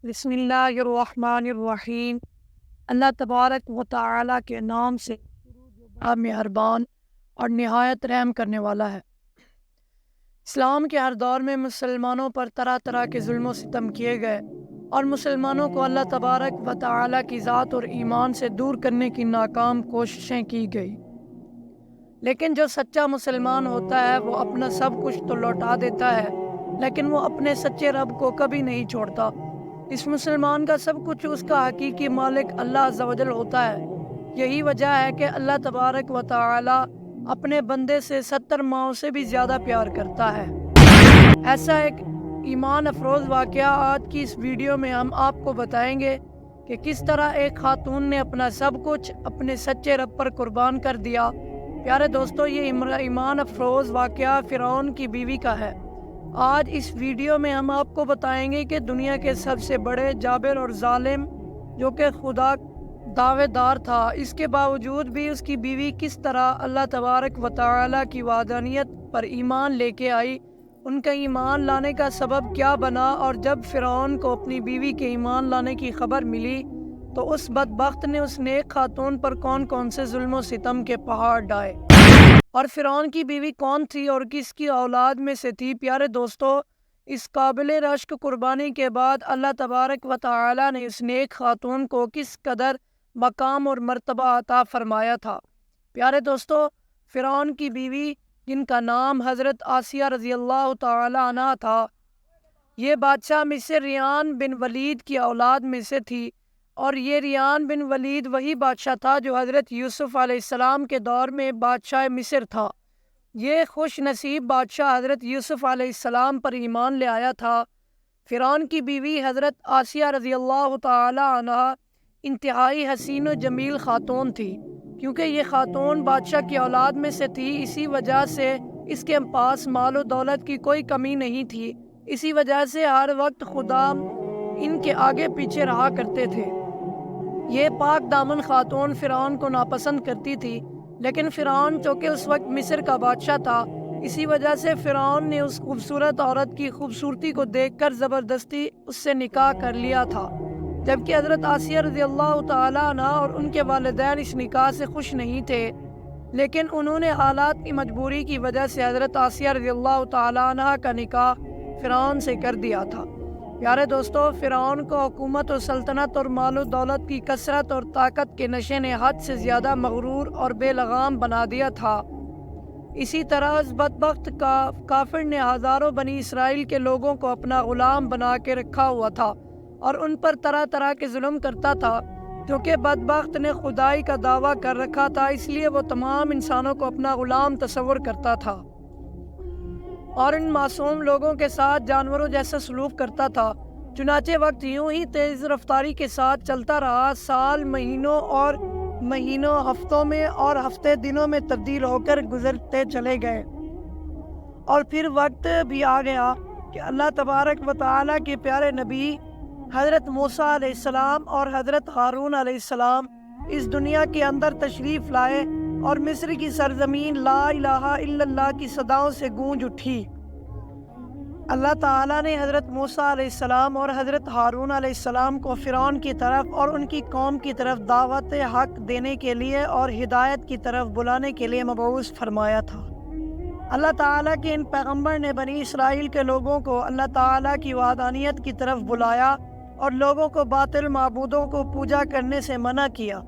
بسم اللہ الرحمن الرحیم۔ اللہ تبارک و تعالی کے نام سے جو بڑا مہربان اور نہایت رحم کرنے والا ہے۔ اسلام کے ہر دور میں مسلمانوں پر طرح طرح کے ظلم و ستم کیے گئے اور مسلمانوں کو اللہ تبارک و تعالی کی ذات اور ایمان سے دور کرنے کی ناکام کوششیں کی گئی، لیکن جو سچا مسلمان ہوتا ہے وہ اپنا سب کچھ تو لوٹا دیتا ہے، لیکن وہ اپنے سچے رب کو کبھی نہیں چھوڑتا۔ اس مسلمان کا سب کچھ اس کا حقیقی مالک اللہ عز و جل ہوتا ہے۔ یہی وجہ ہے کہ اللہ تبارک و تعالی اپنے بندے سے 70 ماؤں سے بھی زیادہ پیار کرتا ہے۔ ایسا ایک ایمان افروز واقعہ آج کی اس ویڈیو میں ہم آپ کو بتائیں گے کہ کس طرح ایک خاتون نے اپنا سب کچھ اپنے سچے رب پر قربان کر دیا۔ پیارے دوستو، یہ ایمان افروز واقعہ فرعون کی بیوی کا ہے۔ آج اس ویڈیو میں ہم آپ کو بتائیں گے کہ دنیا کے سب سے بڑے جابر اور ظالم جو کہ خدا دعوے دار تھا، اس کے باوجود بھی اس کی بیوی کس طرح اللہ تبارک و تعالی کی وحدانیت پر ایمان لے کے آئی، ان کا ایمان لانے کا سبب کیا بنا، اور جب فرعون کو اپنی بیوی کے ایمان لانے کی خبر ملی تو اس بدبخت نے اس نیک خاتون پر کون کون سے ظلم و ستم کے پہاڑ ڈھائے، اور فرعون کی بیوی کون تھی اور کس کی اولاد میں سے تھی۔ پیارے دوستو، اس قابل رشک قربانی کے بعد اللہ تبارک و تعالی نے اس نیک خاتون کو کس قدر مقام اور مرتبہ عطا فرمایا تھا۔ پیارے دوستو، فرعون کی بیوی جن کا نام حضرت آسیہ رضی اللہ تعالی عنہ تھا، یہ بادشاہ مصر ریان بن ولید کی اولاد میں سے تھی، اور یہ ریان بن ولید وہی بادشاہ تھا جو حضرت یوسف علیہ السلام کے دور میں بادشاہ مصر تھا۔ یہ خوش نصیب بادشاہ حضرت یوسف علیہ السلام پر ایمان لے آیا تھا۔ فرعون کی بیوی حضرت آسیہ رضی اللہ تعالی عنہ انتہائی حسین و جمیل خاتون تھی۔ کیونکہ یہ خاتون بادشاہ کی اولاد میں سے تھی، اسی وجہ سے اس کے پاس مال و دولت کی کوئی کمی نہیں تھی، اسی وجہ سے ہر وقت خدا ان کے آگے پیچھے رہا کرتے تھے۔ یہ پاک دامن خاتون فرعون کو ناپسند کرتی تھی، لیکن فرعون چونکہ اس وقت مصر کا بادشاہ تھا، اسی وجہ سے فرعون نے اس خوبصورت عورت کی خوبصورتی کو دیکھ کر زبردستی اس سے نکاح کر لیا تھا، جبکہ حضرت آسیہ رضی اللہ تعالی عنہ اور ان کے والدین اس نکاح سے خوش نہیں تھے، لیکن انہوں نے حالات کی مجبوری کی وجہ سے حضرت آسیہ رضی اللہ تعالی عنہ کا نکاح فرعون سے کر دیا تھا۔ پیارے دوستو، فرعون کو حکومت و سلطنت اور مال و دولت کی کثرت اور طاقت کے نشے نے حد سے زیادہ مغرور اور بے لگام بنا دیا تھا۔ اسی طرح اس بدبخت کافر نے ہزاروں بنی اسرائیل کے لوگوں کو اپنا غلام بنا کے رکھا ہوا تھا اور ان پر طرح طرح کے ظلم کرتا تھا۔ کیونکہ بدبخت نے خدائی کا دعویٰ کر رکھا تھا، اس لیے وہ تمام انسانوں کو اپنا غلام تصور کرتا تھا اور ان معصوم لوگوں کے ساتھ جانوروں جیسا سلوک کرتا تھا۔ چنانچہ وقت یوں ہی تیز رفتاری کے ساتھ چلتا رہا، سال مہینوں ہفتوں میں اور ہفتے دنوں میں تبدیل ہو کر گزرتے چلے گئے، اور پھر وقت بھی آ گیا کہ اللہ تبارک و تعالی کے پیارے نبی حضرت موسیٰ علیہ السلام اور حضرت ہارون علیہ السلام اس دنیا کے اندر تشریف لائے، اور مصر کی سرزمین لا الہ الا اللہ کی صداؤں سے گونج اٹھی۔ اللہ تعالیٰ نے حضرت موسیٰ علیہ السلام اور حضرت ہارون علیہ السلام کو فرعون کی طرف اور ان کی قوم کی طرف دعوت حق دینے کے لیے اور ہدایت کی طرف بلانے کے لیے مبعوث فرمایا تھا۔ اللہ تعالیٰ کے ان پیغمبر نے بنی اسرائیل کے لوگوں کو اللہ تعالیٰ کی وحدانیت کی طرف بلایا اور لوگوں کو باطل معبودوں کو پوجا کرنے سے منع کیا۔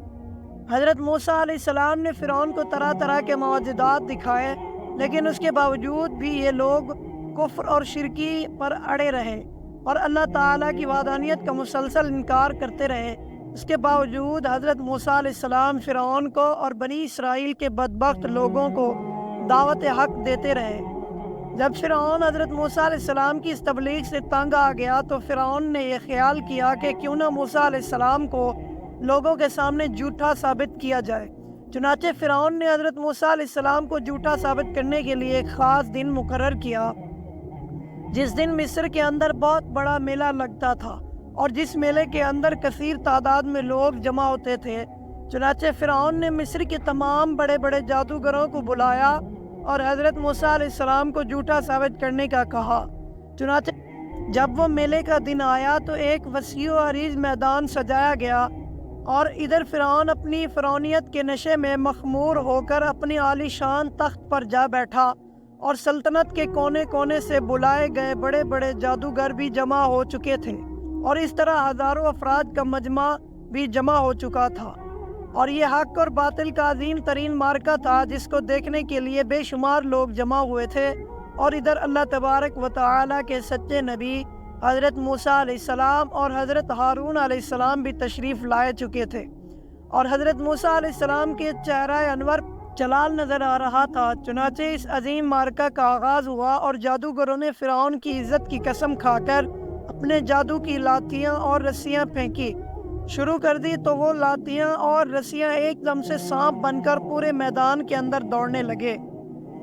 حضرت موسیٰ علیہ السلام نے فرعون کو طرح طرح کے معجزات دکھائے، لیکن اس کے باوجود بھی یہ لوگ کفر اور شرکی پر اڑے رہے اور اللہ تعالیٰ کی وحدانیت کا مسلسل انکار کرتے رہے۔ اس کے باوجود حضرت موسیٰ علیہ السلام فرعون کو اور بنی اسرائیل کے بدبخت لوگوں کو دعوت حق دیتے رہے۔ جب فرعون حضرت موسیٰ علیہ السلام کی اس تبلیغ سے تنگ آ گیا تو فرعون نے یہ خیال کیا کہ کیوں نہ موسیٰ علیہ السلام کو لوگوں کے سامنے جھوٹا ثابت کیا جائے۔ چنانچہ فرعون نے حضرت موسیٰ علیہ السلام کو جھوٹا ثابت کرنے کے لیے ایک خاص دن مقرر کیا، جس دن مصر کے اندر بہت بڑا میلہ لگتا تھا اور جس میلے کے اندر کثیر تعداد میں لوگ جمع ہوتے تھے۔ چنانچہ فرعون نے مصر کے تمام بڑے بڑے جادوگروں کو بلایا اور حضرت موسیٰ علیہ السلام کو جھوٹا ثابت کرنے کا کہا۔ چنانچہ جب وہ میلے کا دن آیا تو ایک وسیع و عریض میدان سجایا گیا اور ادھر فرعون اپنی فرعونیت کے نشے میں مخمور ہو کر اپنی عالی شان تخت پر جا بیٹھا، اور سلطنت کے کونے کونے سے بلائے گئے بڑے بڑے جادوگر بھی جمع ہو چکے تھے، اور اس طرح ہزاروں افراد کا مجمع بھی جمع ہو چکا تھا، اور یہ حق اور باطل کا عظیم ترین معرکہ تھا جس کو دیکھنے کے لیے بے شمار لوگ جمع ہوئے تھے۔ اور ادھر اللہ تبارک و تعالیٰ کے سچے نبی حضرت موسیٰ علیہ السلام اور حضرت ہارون علیہ السلام بھی تشریف لائے چکے تھے، اور حضرت موسیٰ علیہ السلام کے چہرہ انور جلال نظر آ رہا تھا۔ چنانچہ اس عظیم معرکہ کا آغاز ہوا، اور جادوگروں نے فرعون کی عزت کی قسم کھا کر اپنے جادو کی لاتیاں اور رسیاں پھینکی شروع کر دی، تو وہ لاتیاں اور رسیاں ایک دم سے سانپ بن کر پورے میدان کے اندر دوڑنے لگے۔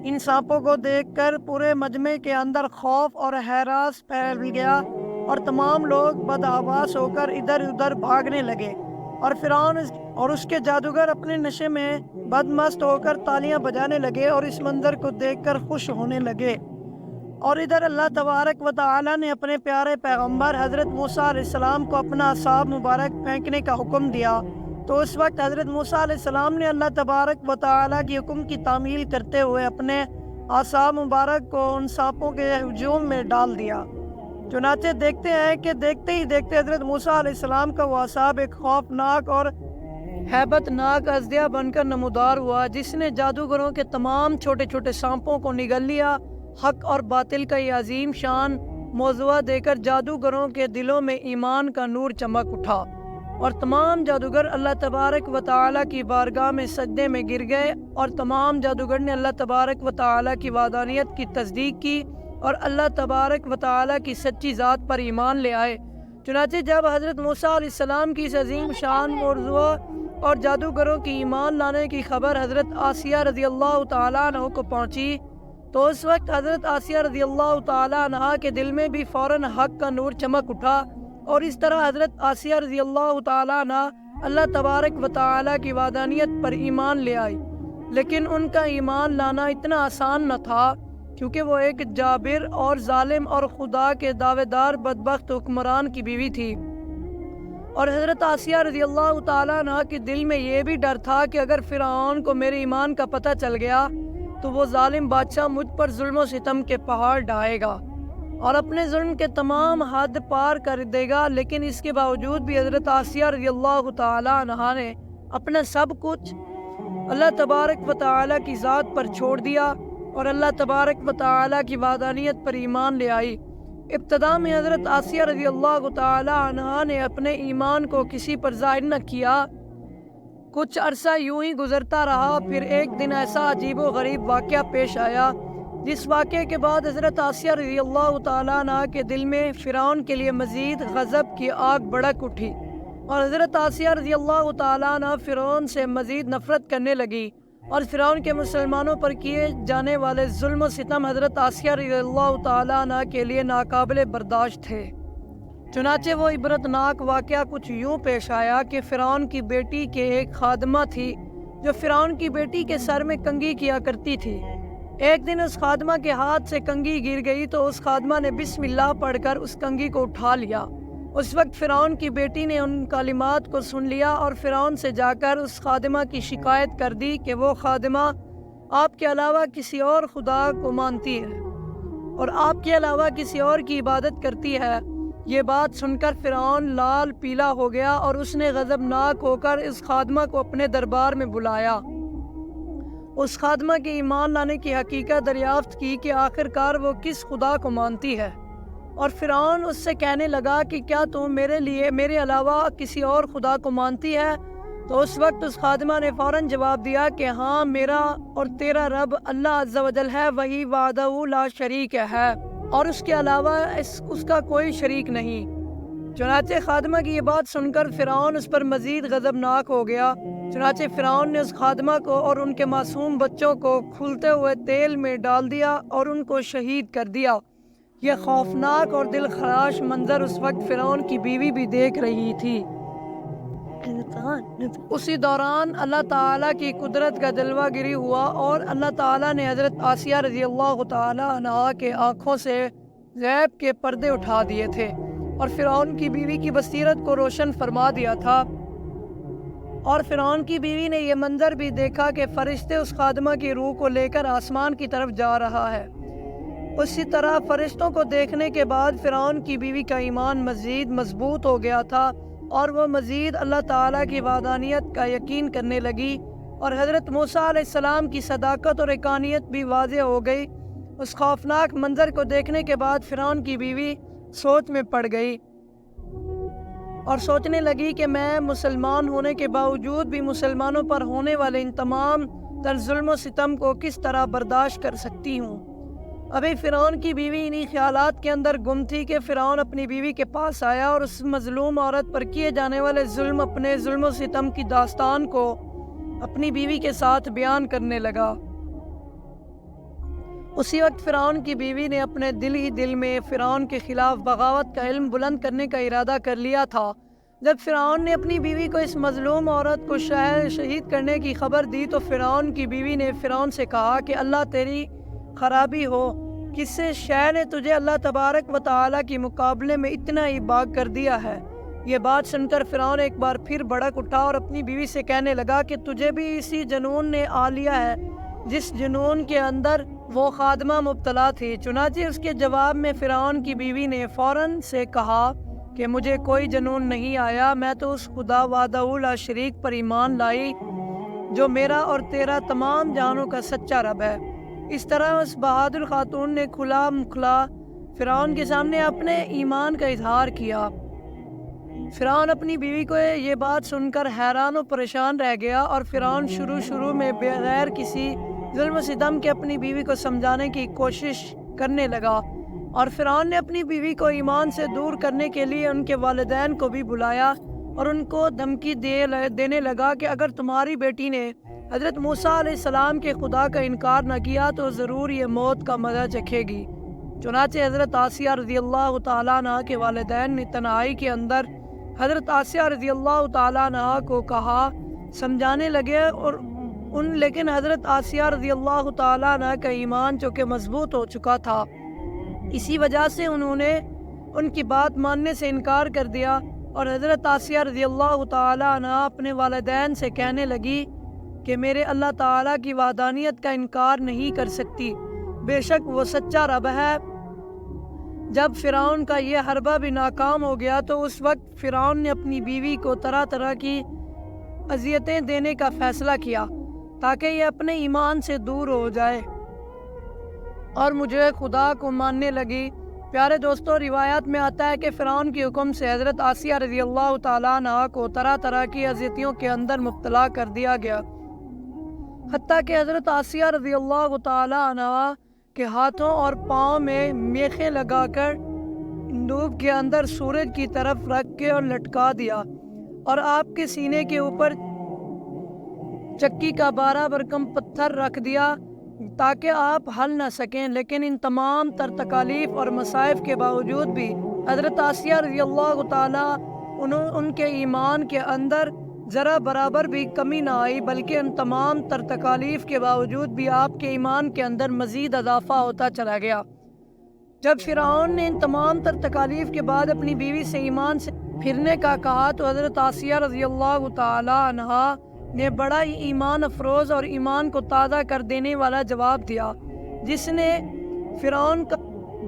ان سانپوں کو دیکھ کر پورے مجمع کے اندر خوف اور ہراس پھیل گیا، اور تمام لوگ بدحواس ہو کر ادھر ادھر بھاگنے لگے، اور فرعون اور اس کے جادوگر اپنے نشے میں بدمست ہو کر تالیاں بجانے لگے اور اس منظر کو دیکھ کر خوش ہونے لگے۔ اور ادھر اللہ تبارک و تعالیٰ نے اپنے پیارے پیغمبر حضرت موسیٰ علیہ السلام کو اپنا عصا مبارک پھینکنے کا حکم دیا، تو اس وقت حضرت موسیٰ علیہ السلام نے اللہ تبارک و تعالیٰ کی حکم کی تعمیل کرتے ہوئے اپنے عصا مبارک کو ان سانپوں کے ہجوم میں ڈال دیا۔ چنانچہ دیکھتے ہیں کہ دیکھتے ہی دیکھتے حضرت موسیٰ علیہ السلام کا وہ عصا ایک خوفناک اور ہیبت ناک ازدیا بن کر نمودار ہوا، جس نے جادوگروں کے تمام چھوٹے چھوٹے سانپوں کو نگل لیا۔ حق اور باطل کا یہ عظیم شان موضوع دے کر جادوگروں کے دلوں میں ایمان کا نور چمک اٹھا، اور تمام جادوگر اللہ تبارک و تعالیٰ کی بارگاہ میں سجدے میں گر گئے، اور تمام جادوگر نے اللہ تبارک و تعالیٰ کی وحدانیت کی تصدیق کی اور اللہ تبارک و تعالیٰ کی سچی ذات پر ایمان لے آئے۔ چنانچہ جب حضرت موسیٰ علیہ السلام کی اس عظیم شان موضوع اور جادوگروں کی ایمان لانے کی خبر حضرت آسیہ رضی اللہ تعالیٰ عنہ کو پہنچی، تو اس وقت حضرت آسیہ رضی اللہ تعالیٰ عنہ کے دل میں بھی فوراً حق کا نور چمک اٹھا، اور اس طرح حضرت آسیہ رضی اللہ تعالیٰ عنہ اللہ تبارک و تعالیٰ کی وحدانیت پر ایمان لے آئی۔ لیکن ان کا ایمان لانا اتنا آسان نہ تھا، کیونکہ وہ ایک جابر اور ظالم اور خدا کے دعوے دار بدبخت حکمران کی بیوی تھی، اور حضرت آسیہ رضی اللہ تعالیٰ عنہ کے دل میں یہ بھی ڈر تھا کہ اگر فرعون کو میرے ایمان کا پتہ چل گیا تو وہ ظالم بادشاہ مجھ پر ظلم و ستم کے پہاڑ ڈھائے گا اور اپنے ظلم کے تمام حد پار کر دے گا۔ لیکن اس کے باوجود بھی حضرت آسیہ رضی اللہ تعالیٰ عنہ نے اپنا سب کچھ اللہ تبارک و تعالیٰ کی ذات پر چھوڑ دیا اور اللہ تبارک و تعالیٰ کی وحدانیت پر ایمان لے آئی۔ ابتدا میں حضرت آسیہ رضی اللہ تعالیٰ عنہ نے اپنے ایمان کو کسی پر ظاہر نہ کیا۔ کچھ عرصہ یوں ہی گزرتا رہا، پھر ایک دن ایسا عجیب و غریب واقعہ پیش آیا، جس واقعے کے بعد حضرت آسیہ رضی اللہ تعالیٰ عنہ کے دل میں فرعون کے لیے مزید غضب کی آگ بھڑک اٹھی، اور حضرت آسیہ رضی اللہ تعالیٰ عنہ فرعون سے مزید نفرت کرنے لگی، اور فرعون کے مسلمانوں پر کیے جانے والے ظلم و ستم حضرت آسیہ رضی اللہ تعالیٰ عنہ کے لیے ناقابل برداشت تھے۔ چنانچہ وہ عبرتناک واقعہ کچھ یوں پیش آیا کہ فرعون کی بیٹی کے ایک خادمہ تھی جو فرعون کی بیٹی کے سر میں کنگھی کیا کرتی تھی۔ ایک دن اس خادمہ کے ہاتھ سے کنگھی گر گئی تو اس خادمہ نے بسم اللہ پڑھ کر اس کنگھی کو اٹھا لیا۔ اس وقت فرعون کی بیٹی نے ان کلمات کو سن لیا اور فرعون سے جا کر اس خادمہ کی شکایت کر دی کہ وہ خادمہ آپ کے علاوہ کسی اور خدا کو مانتی ہے اور آپ کے علاوہ کسی اور کی عبادت کرتی ہے۔ یہ بات سن کر فرعون لال پیلا ہو گیا اور اس نے غضبناک ہو کر اس خادمہ کو اپنے دربار میں بلایا۔ اس خادمہ کے ایمان لانے کی حقیقت دریافت کی کہ آخر کار وہ کس خدا کو مانتی ہے، اور فرعون اس سے کہنے لگا کہ کیا تم میرے علاوہ کسی اور خدا کو مانتی ہے؟ تو اس وقت اس خادمہ نے فوراً جواب دیا کہ ہاں، میرا اور تیرا رب اللہ عز و جل ہے، وہی وحدہ لا شریک ہے اور اس کے علاوہ اس کا کوئی شریک نہیں۔ چنانچہ خادمہ کی یہ بات سن کر فرعون اس پر مزید غضبناک ہو گیا۔ چنانچہ فرعون نے اس خادمہ کو اور ان کے معصوم بچوں کو کھولتے ہوئے تیل میں ڈال دیا اور ان کو شہید کر دیا۔ یہ خوفناک اور دل خراش منظر اس وقت فرعون کی بیوی بھی دیکھ رہی تھی۔ اسی دوران اللہ تعالیٰ کی قدرت کا جلوہ گری ہوا اور اللہ تعالیٰ نے حضرت آسیہ رضی اللہ تعالیٰ عنہا کے آنکھوں سے غیب کے پردے اٹھا دیے تھے اور فرعون کی بیوی کی بصیرت کو روشن فرما دیا تھا، اور فرعون کی بیوی نے یہ منظر بھی دیکھا کہ فرشتے اس خادمہ کی روح کو لے کر آسمان کی طرف جا رہا ہے۔ اسی طرح فرشتوں کو دیکھنے کے بعد فرعون کی بیوی کا ایمان مزید مضبوط ہو گیا تھا اور وہ مزید اللہ تعالیٰ کی وحدانیت کا یقین کرنے لگی، اور حضرت موسیٰ علیہ السلام کی صداقت اور حقانیت بھی واضح ہو گئی۔ اس خوفناک منظر کو دیکھنے کے بعد فرعون کی بیوی سوچ میں پڑ گئی اور سوچنے لگی کہ میں مسلمان ہونے کے باوجود بھی مسلمانوں پر ہونے والے ان تمام تر ظلم و ستم کو کس طرح برداشت کر سکتی ہوں۔ ابھی فرعون کی بیوی انہی خیالات کے اندر گم تھی کہ فرعون اپنی بیوی کے پاس آیا اور اس مظلوم عورت پر کیے جانے والے اپنے ظلم و ستم کی داستان کو اپنی بیوی کے ساتھ بیان کرنے لگا۔ اسی وقت فرعون کی بیوی نے اپنے دل ہی دل میں فرعون کے خلاف بغاوت کا علم بلند کرنے کا ارادہ کر لیا تھا۔ جب فرعون نے اپنی بیوی کو اس مظلوم عورت کو شہید کرنے کی خبر دی تو فرعون کی بیوی نے فرعون سے کہا کہ اللہ تیری خرابی ہو، کس سے شے نے تجھے اللہ تبارک و تعالیٰ کے مقابلے میں اتنا ہی باغ کر دیا ہے۔ یہ بات سن کر فرعون ایک بار پھر بھڑک اٹھا اور اپنی بیوی سے کہنے لگا کہ تجھے بھی اسی جنون نے آ لیا ہے جس جنون کے اندر وہ خادمہ مبتلا تھی۔ چنانچہ اس کے جواب میں فرعون کی بیوی نے فوراً سے کہا کہ مجھے کوئی جنون نہیں آیا، میں تو اس خدا وحدہ لا شریک پر ایمان لائی جو میرا اور تیرا تمام جہانوں کا سچا رب ہے۔ اس طرح اس بہادر خاتون نے کھلا مکھلا فرعون کے سامنے اپنے ایمان کا اظہار کیا۔ فرعون اپنی بیوی کو یہ بات سن کر حیران و پریشان رہ گیا، اور فرعون شروع میں بغیر کسی ظلم و ستم کے اپنی بیوی کو سمجھانے کی کوشش کرنے لگا، اور فرعون نے اپنی بیوی کو ایمان سے دور کرنے کے لیے ان کے والدین کو بھی بلایا اور ان کو دھمکی دینے لگا کہ اگر تمہاری بیٹی نے حضرت موسیٰ علیہ السلام کے خدا کا انکار نہ کیا تو ضرور یہ موت کا مزہ چکھے گی۔ چنانچہ حضرت آسیہ رضی اللہ تعالیٰ عنہ کے والدین نے تنہائی کے اندر حضرت آسیہ رضی اللہ تعالیٰ عنہ کو کہا سمجھانے لگے، لیکن حضرت آسیہ رضی اللہ تعالیٰ عنہ کا ایمان چونکہ مضبوط ہو چکا تھا، اسی وجہ سے انہوں نے ان کی بات ماننے سے انکار کر دیا، اور حضرت آسیہ رضی اللہ تعالیٰ عنہ اپنے والدین سے کہنے لگی کہ میرے اللہ تعالیٰ کی وحدانیت کا انکار نہیں کر سکتی، بے شک وہ سچا رب ہے۔ جب فرعون کا یہ حربہ بھی ناکام ہو گیا تو اس وقت فرعون نے اپنی بیوی کو طرح طرح کی اذیتیں دینے کا فیصلہ کیا تاکہ یہ اپنے ایمان سے دور ہو جائے اور مجھے خدا کو ماننے لگی۔ پیارے دوستو، روایات میں آتا ہے کہ فرعون کے حکم سے حضرت آسیہ رضی اللہ تعالیٰ عنہ کو طرح طرح کی اذیتوں کے اندر مبتلا کر دیا گیا، حتیٰ کہ حضرت آسیہ رضی اللہ تعالیٰ عنہ کے ہاتھوں اور پاؤں میں میخیں لگا کر دھوپ کے اندر سورج کی طرف رکھ کے اور لٹکا دیا، اور آپ کے سینے کے اوپر چکی کا 12 برکم پتھر رکھ دیا تاکہ آپ ہل نہ سکیں۔ لیکن ان تمام تر تکالیف اور مصائب کے باوجود بھی حضرت آسیہ رضی اللہ تعالیٰ ان کے ایمان کے اندر ذرا برابر بھی کمی نہ آئی، بلکہ ان تمام تر تکالیف کے باوجود بھی آپ کے ایمان کے اندر مزید اضافہ ہوتا چلا گیا۔ جب فرعون نے ان تمام تر تکالیف کے بعد اپنی بیوی سے ایمان سے پھرنے کا کہا تو حضرت آسیہ رضی اللہ تعالیٰ عنہ نے بڑا ہی ایمان افروز اور ایمان کو تازہ کر دینے والا جواب دیا، جس نے فرعون کا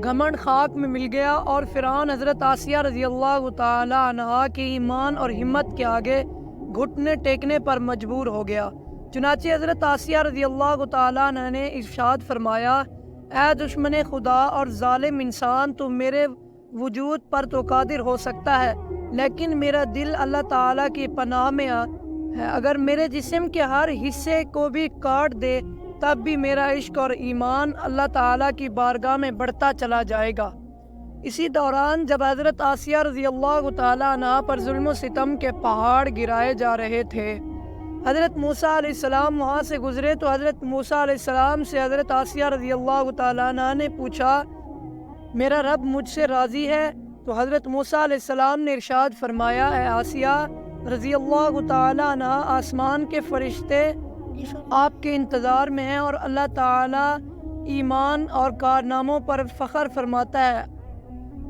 گھمنڈ خاک میں مل گیا، اور فرعون حضرت آسیہ رضی اللہ تعالیٰ عنہ کے ایمان اور ہمت کے آگے گھٹنے ٹیکنے پر مجبور ہو گیا۔ چنانچہ حضرت آسیہ رضی اللہ تعالیٰ عنہ نے ارشاد فرمایا، اے دشمن خدا اور ظالم انسان، تو میرے وجود پر تو قادر ہو سکتا ہے لیکن میرا دل اللہ تعالیٰ کی پناہ میں ہے، اگر میرے جسم کے ہر حصے کو بھی کاٹ دے تب بھی میرا عشق اور ایمان اللہ تعالیٰ کی بارگاہ میں بڑھتا چلا جائے گا۔ اسی دوران جب حضرت آسیہ رضی اللہ تعالیٰ عنہ پر ظلم و ستم کے پہاڑ گرائے جا رہے تھے، حضرت موسیٰ علیہ السلام وہاں سے گزرے تو حضرت موسیٰ علیہ السلام سے حضرت آسیہ رضی اللہ تعالیٰ عنہ نے پوچھا، میرا رب مجھ سے راضی ہے؟ تو حضرت موسیٰ علیہ السلام نے ارشاد فرمایا، اے آسیہ رضی اللہ تعالیٰ عنہ، آسمان کے فرشتے آپ کے انتظار میں ہیں اور اللہ تعالیٰ ایمان اور کارناموں پر فخر فرماتا ہے۔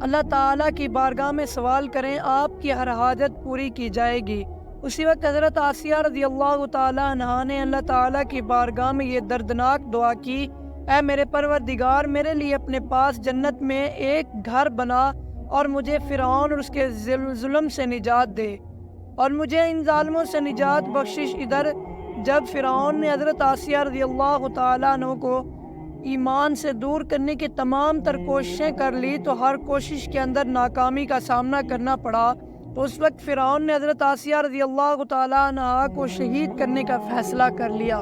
اللہ تعالیٰ کی بارگاہ میں سوال کریں، آپ کی ہر حاجت پوری کی جائے گی۔ اسی وقت حضرت آسیہ رضی اللہ تعالیٰ عنہا نے اللہ تعالیٰ کی بارگاہ میں یہ دردناک دعا کی، اے میرے پروردگار، میرے لیے اپنے پاس جنت میں ایک گھر بنا اور مجھے فرعون اور اس کے ظلم سے نجات دے، اور مجھے ان ظالموں سے نجات بخشش۔ ادھر جب فرعون نے حضرت آسیہ رضی اللہ تعالیٰ عنہ کو ایمان سے دور کرنے کی تمام تر کوششیں کر لی تو ہر کوشش کے اندر ناکامی کا سامنا کرنا پڑا، تو اس وقت فرعون نے حضرت آسیہ رضی اللہ تعالیٰ عنہ کو شہید کرنے کا فیصلہ کر لیا،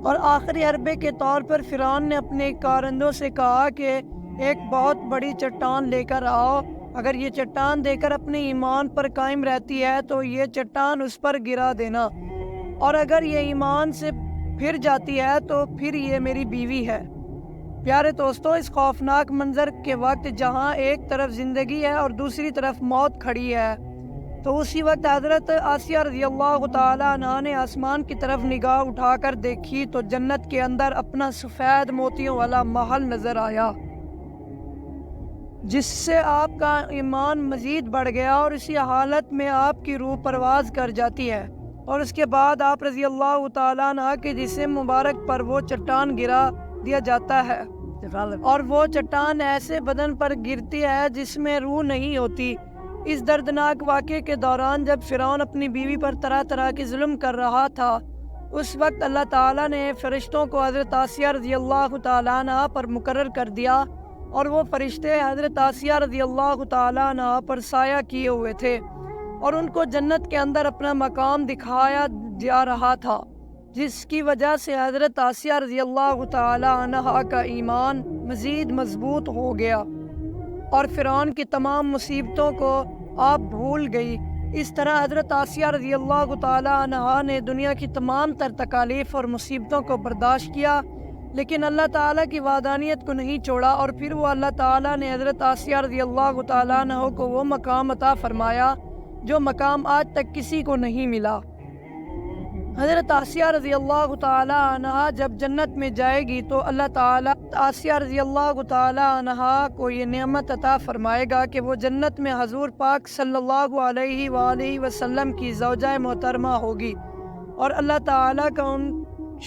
اور آخری حربے کے طور پر فرعون نے اپنے کارندوں سے کہا کہ ایک بہت بڑی چٹان لے کر آؤ، اگر یہ چٹان دے کر اپنے ایمان پر قائم رہتی ہے تو یہ چٹان اس پر گرا دینا، اور اگر یہ ایمان سے پھر جاتی ہے تو پھر یہ میری بیوی ہے۔ پیارے دوستو، اس خوفناک منظر کے وقت جہاں ایک طرف زندگی ہے اور دوسری طرف موت کھڑی ہے، تو اسی وقت حضرت آسیہ رضی اللہ تعالیٰ عنہ نے آسمان کی طرف نگاہ اٹھا کر دیکھی تو جنت کے اندر اپنا سفید موتیوں والا محل نظر آیا، جس سے آپ کا ایمان مزید بڑھ گیا، اور اسی حالت میں آپ کی روح پرواز کر جاتی ہے، اور اس کے بعد آپ رضی اللہ تعالیٰ عنہ کے جسم مبارک پر وہ چٹان گرا دیا جاتا ہے، اور وہ چٹان ایسے بدن پر گرتی ہے جس میں روح نہیں ہوتی۔ اس دردناک واقعے کے دوران جب فرعون اپنی بیوی پر طرح طرح کے ظلم کر رہا تھا، اس وقت اللہ تعالیٰ نے فرشتوں کو حضرت آسیہ رضی اللہ تعالیٰ عنہ پر مقرر کر دیا، اور وہ فرشتے حضرت آسیہ رضی اللہ تعالیٰ عنہ پر سایہ کیے ہوئے تھے، اور ان کو جنت کے اندر اپنا مقام دکھایا جا رہا تھا، جس کی وجہ سے حضرت آسیہ رضی اللہ تعالیٰ عنہ کا ایمان مزید مضبوط ہو گیا، اور فرعون کی تمام مصیبتوں کو آپ بھول گئی۔ اس طرح حضرت آسیہ رضی اللہ تعالیٰ عنہ نے دنیا کی تمام تر تکالیف اور مصیبتوں کو برداشت کیا، لیکن اللہ تعالیٰ کی وحدانیت کو نہیں چھوڑا، اور پھر وہ اللہ تعالیٰ نے حضرت آسیہ رضی اللہ تعالیٰ عنہ کو وہ مقام عطا فرمایا جو مقام آج تک کسی کو نہیں ملا۔ حضرت آسیہ رضی اللہ تعالیٰ عنہ جب جنت میں جائے گی تو اللہ تعالیٰ آسیہ رضی اللہ تعالیٰ عنہ کو یہ نعمت عطا فرمائے گا کہ وہ جنت میں حضور پاک صلی اللہ علیہ وآلہ وسلم کی زوجہ محترمہ ہوگی، اور اللہ تعالیٰ کا ان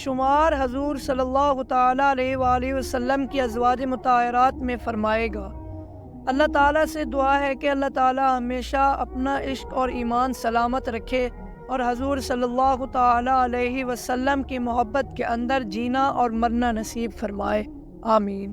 شمار حضور صلی اللہ تعالیٰ علیہ وآلہ وسلم کی ازواج مطہرات میں فرمائے گا۔ اللہ تعالیٰ سے دعا ہے کہ اللہ تعالیٰ ہمیشہ اپنا عشق اور ایمان سلامت رکھے، اور حضور صلی اللہ تعالیٰ علیہ وسلم کی محبت کے اندر جینا اور مرنا نصیب فرمائے، آمین۔